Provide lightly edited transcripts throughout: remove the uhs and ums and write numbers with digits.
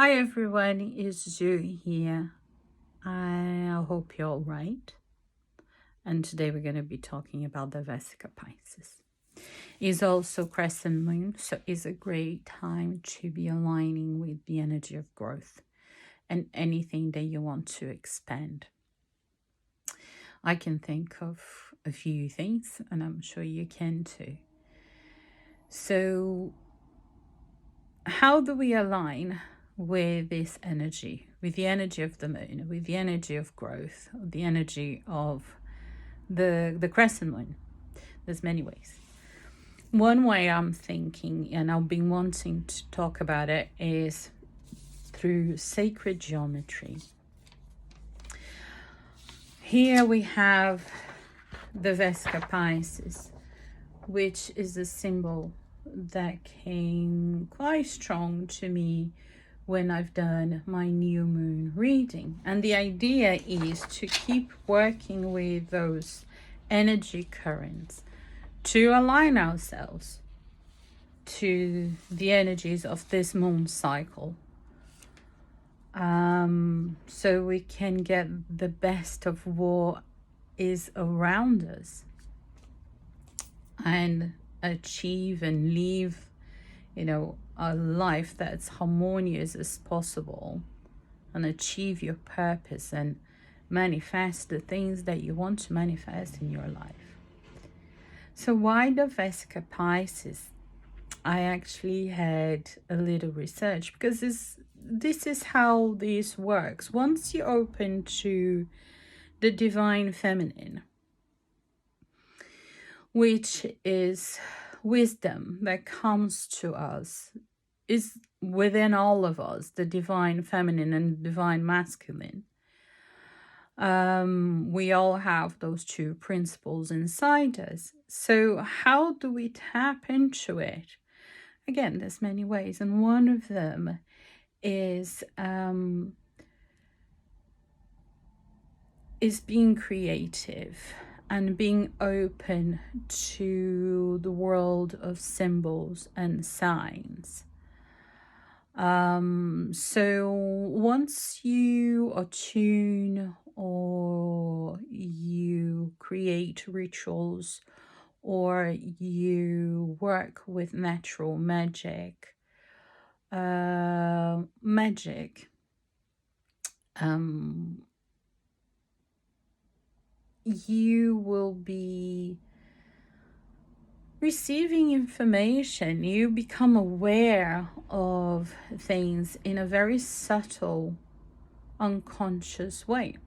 Hi everyone, it's Zoe here. I hope you're all right. And today we're going to be talking about the Vésica Piscis. It's also crescent moon, so it's a great time to be aligning with the energy of growth and anything that you want to expand. I can think of a few things, and I'm sure you can too. So, how do we align with this energy, with the energy of the moon, with the energy of growth, the energy of the crescent moon? There's many ways. One way I'm thinking, and I've been wanting to talk about it, is through sacred geometry. Here we have the Vésica Piscis, which is a symbol that came quite strong to me when I've done my new moon reading. And the idea is to keep working with those energy currents to align ourselves to the energies of this moon cycle, so we can get the best of what is around us and achieve and live, a life that's harmonious as possible, and achieve your purpose and manifest the things that you want to manifest in your life. So why the Vésica Piscis? I actually had a little research because this is how this works. Once you open to the divine feminine, which is wisdom that comes to us, is within all of us, the divine feminine and divine masculine. We all have those two principles inside us. So how do we tap into it? Again, there's many ways, and one of them is being creative and being open to the world of symbols and signs. So once you attune or you create rituals or you work with natural magic, you will be receiving information. You become aware of things in a very subtle, unconscious way.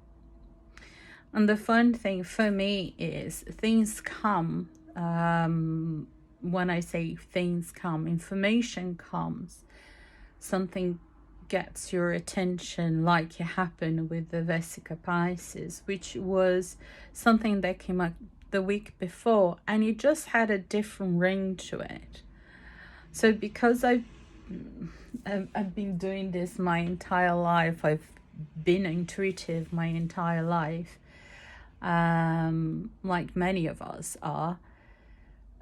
And the fun thing for me is things come. When I say things come, information comes. Something gets your attention, like it happened with the Vésica Piscis, which was something that came up the week before, and it just had a different ring to it. So because I've been doing this my entire life, I've been intuitive my entire life, like many of us are,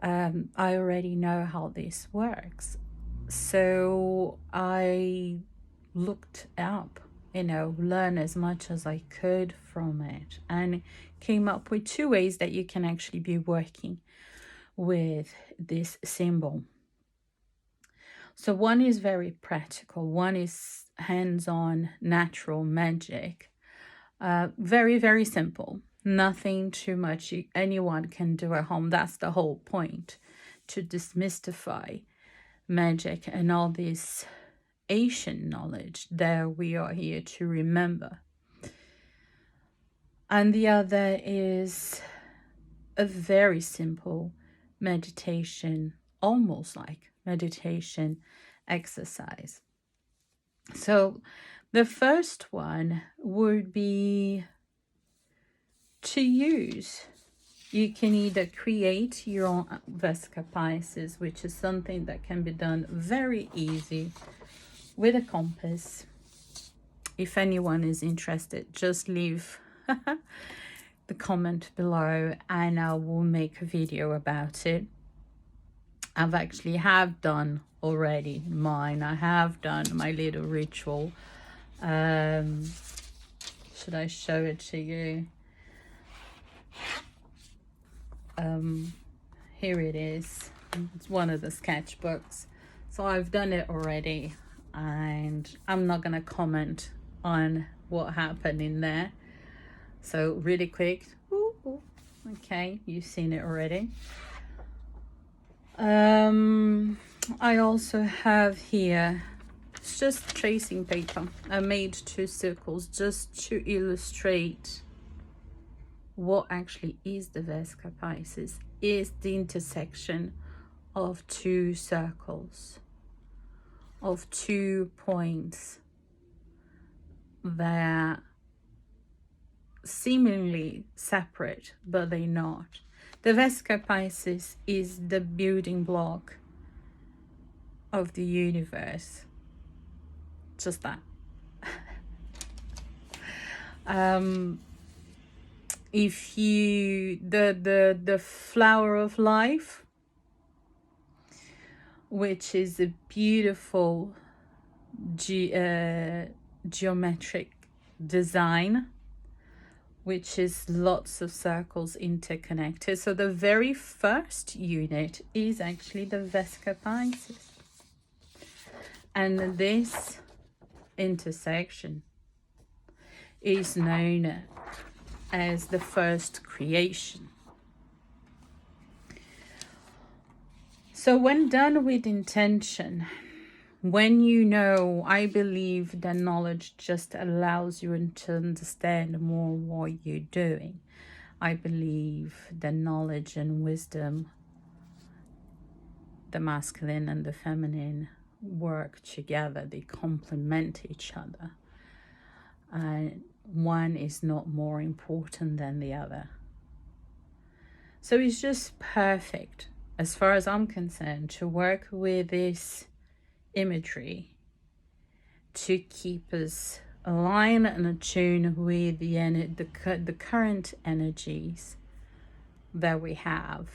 I already know how this works. So I looked up, learn as much as I could from it, and came up with two ways that you can actually be working with this symbol. So one is very practical, one is hands-on natural magic, very, very simple, nothing too much. Anyone can do at home. That's the whole point, to demystify magic and all this ancient knowledge that we are here to remember. And the other is a very simple meditation, almost like meditation exercise. So the first one would be to use. You can either create your own Vésica Piscis, which is something that can be done very easy with a compass. If anyone is interested, just leave the comment below and I will make a video about it. I've actually done already mine. I have done my little ritual. Should I show it to you? Here it is. It's one of the sketchbooks. So I've done it already, and I'm not gonna comment on what happened in there. So really quick. Ooh. Okay, you've seen it already. I also have here, it's just tracing paper. I made 2 circles just to illustrate what actually is the Vésica Piscis. Is the intersection of 2 circles, of 2 points that seemingly separate, but they're not. The Vésica Piscis is the building block of the universe. Just that. If you, the flower of life, which is a beautiful geometric design, which is lots of circles interconnected. So the very first unit is actually the Vésica Piscis. And this intersection is known as the first creation. So when done with intention, when you know, I believe that knowledge just allows you to understand more what you're doing. I believe that knowledge and wisdom, the masculine and the feminine, work together. They complement each other. And one is not more important than the other. So it's just perfect, as far as I'm concerned, to work with this imagery to keep us aligned and attuned with the current energies that we have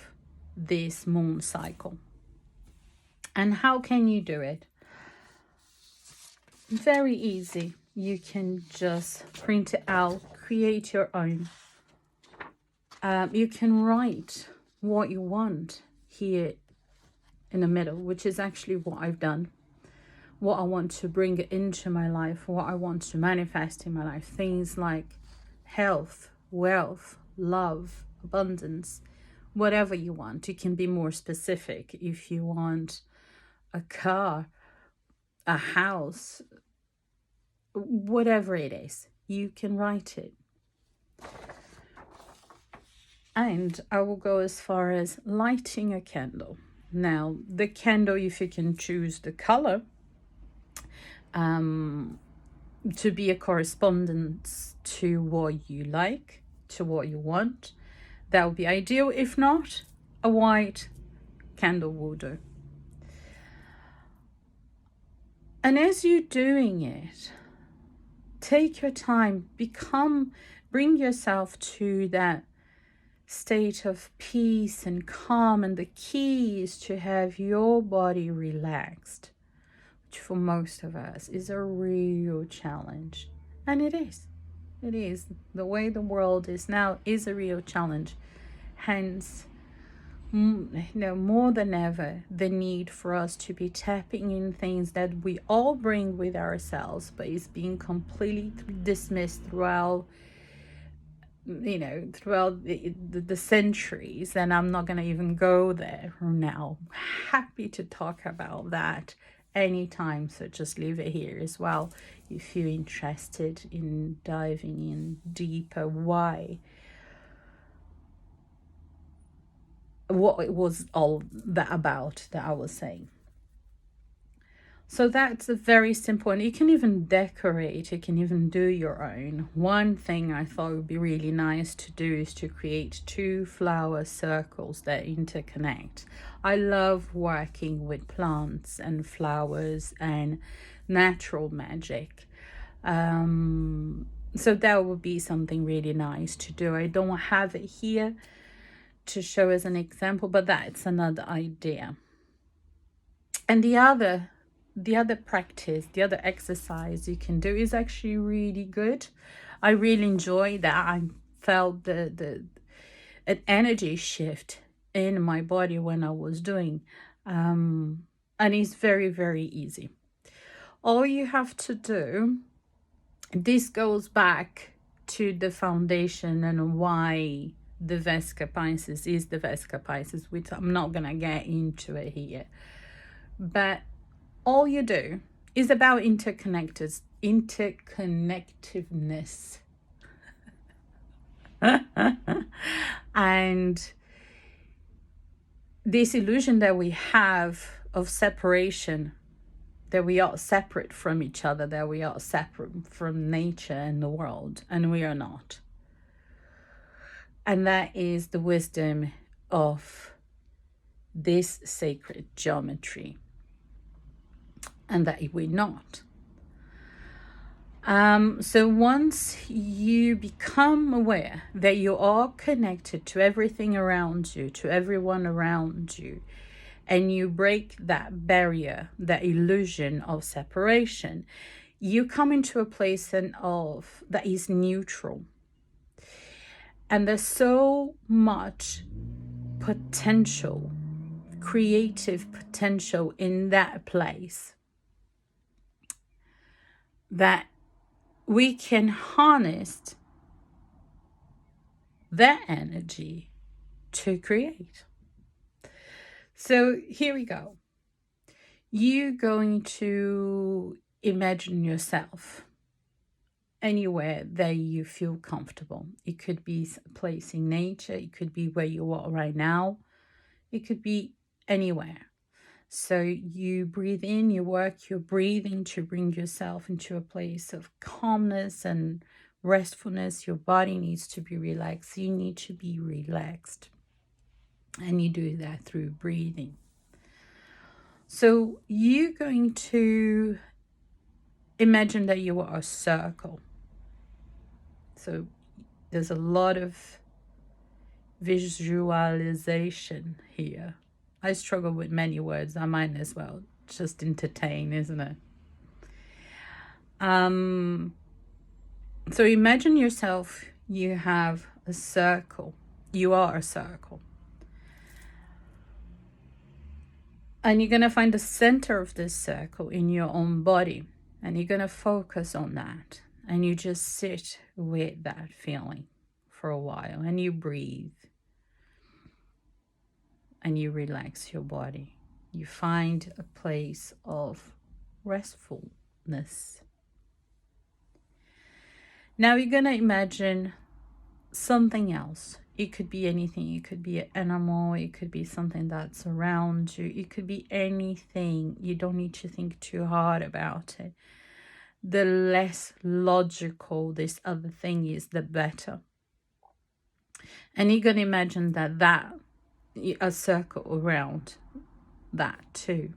this moon cycle. And how can you do it? Very easy. You can just print it out, create your own. You can write what you want here in the middle, which is actually what I've done. What I want to bring into my life, what I want to manifest in my life. Things like health, wealth, love, abundance, whatever you want. You can be more specific if you want a car, a house, whatever it is, you can write it. And I will go as far as lighting a candle. Now, the candle, if you can choose the color to be a correspondence to what you like, to what you want, that would be ideal. If not, a white candle will do. And as you're doing it, take your time, bring yourself to that state of peace and calm. And the key is to have your body relaxed, which for most of us is a real challenge. And it is. The way the world is now is a real challenge. Hence, more than ever, the need for us to be tapping in things that we all bring with ourselves, but is being completely dismissed throughout the centuries. And I'm not going to even go there now. Happy to talk about that anytime, so just leave it here as well if you're interested in diving in deeper what it was all that about that I was saying. So that's a very simple, and you can even decorate, you can even do your own. One thing I thought would be really nice to do is to create 2 flower circles that interconnect. I love working with plants and flowers and natural magic. So that would be something really nice to do. I don't have it here to show as an example, but that's another idea. And the other practice, the other exercise you can do is actually really good. I really enjoy that. I felt an energy shift in my body when I was doing, and it's very, very easy. All you have to do, this goes back to the foundation and why the Vésica Piscis is the Vésica Piscis, which I'm not gonna get into it here. But all you do is about interconnectedness. And this illusion that we have of separation, that we are separate from each other, that we are separate from nature and the world, and we are not. And that is the wisdom of this sacred geometry, and that we're not. So once you become aware that you are connected to everything around you, to everyone around you, and you break that barrier, that illusion of separation, you come into a place that is neutral. And there's so much potential, creative potential in that place, that we can harness that energy to create. So here we go. You're going to imagine yourself anywhere that you feel comfortable. It could be a place in nature. It could be where you are right now. It could be anywhere. So you breathe in, you work your breathing to bring yourself into a place of calmness and restfulness. Your body needs to be relaxed. You need to be relaxed. And you do that through breathing. So you're going to imagine that you are a circle. So there's a lot of visualization here. I struggle with many words. I might as well just entertain, isn't it? So imagine yourself, you have a circle. You are a circle. And you're going to find the center of this circle in your own body. And you're going to focus on that. And you just sit with that feeling for a while. And you breathe. And you relax your body. You find a place of restfulness. Now you're going to imagine something else. It could be anything. It could be an animal. It could be something that's around you. It could be anything. You don't need to think too hard about it. The less logical this other thing is, the better. And you're going to imagine that a circle around that too.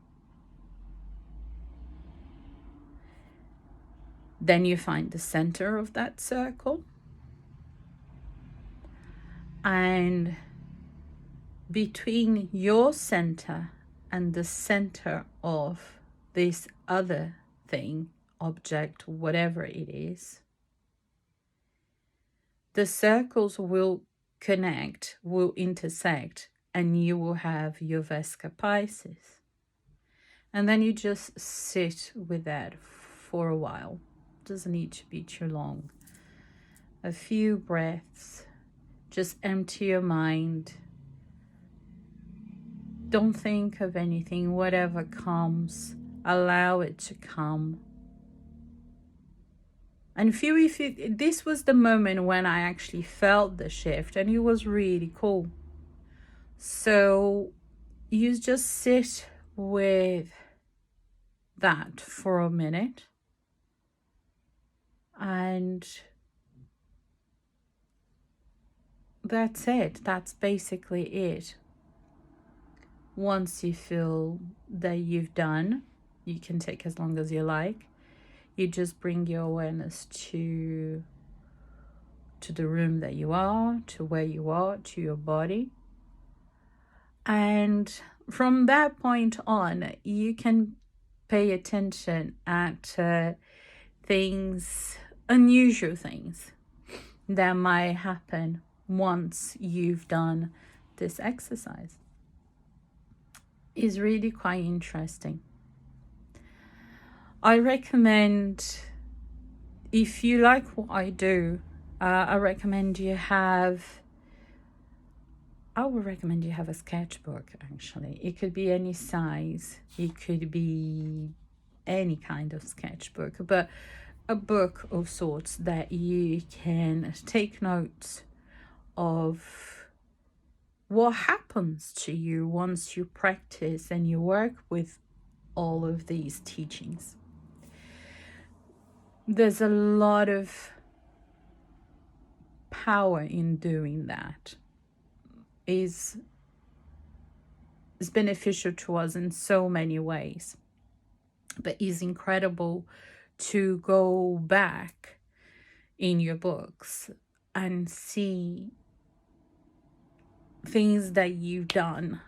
Then you find the center of that circle. And between your center and the center of this other thing, object, whatever it is, the circles will connect, will intersect, and you will have your Vésica Piscis. And then you just sit with that for a while. Doesn't need to be too long. A few breaths. Just empty your mind. Don't think of anything. Whatever comes, allow it to come. And feel this was the moment when I actually felt the shift, and it was really cool. So you just sit with that for a minute. And that's it. That's basically it. Once you feel that you've done, you can take as long as you like. You just bring your awareness to the room that you are, to where you are, to your body. And from that point on, you can pay attention at things, unusual things that might happen once you've done this exercise. It's really quite interesting. I recommend, if you like what I do, I would recommend you have a sketchbook, actually. It could be any size. It could be any kind of sketchbook, but a book of sorts that you can take notes of what happens to you once you practice and you work with all of these teachings. There's a lot of power in doing that. Is beneficial to us in so many ways, but it's incredible to go back in your books and see things that you've done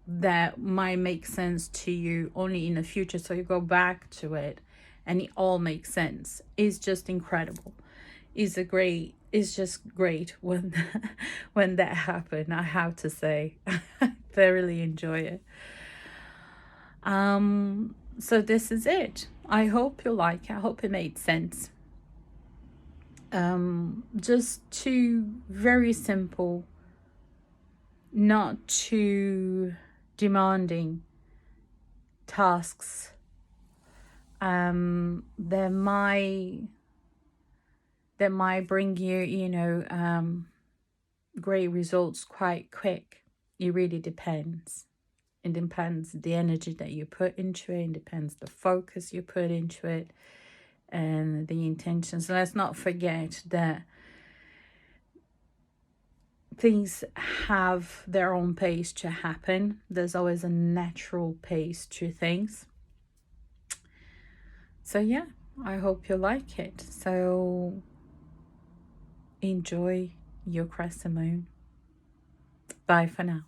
that might make sense to you only in the future. So you go back to it and it all makes sense. It's just incredible. It's just great when when that happened, I have to say. I thoroughly enjoy it. So this is it. I hope you like it. I hope it made sense. Just two very simple, not too demanding tasks that might bring you, great results quite quick. It really depends. It depends the energy that you put into it. It depends the focus you put into it and the intentions. Let's not forget that things have their own pace to happen. There's always a natural pace to things. So yeah, I hope you like it. So enjoy your crescent moon. Bye for now.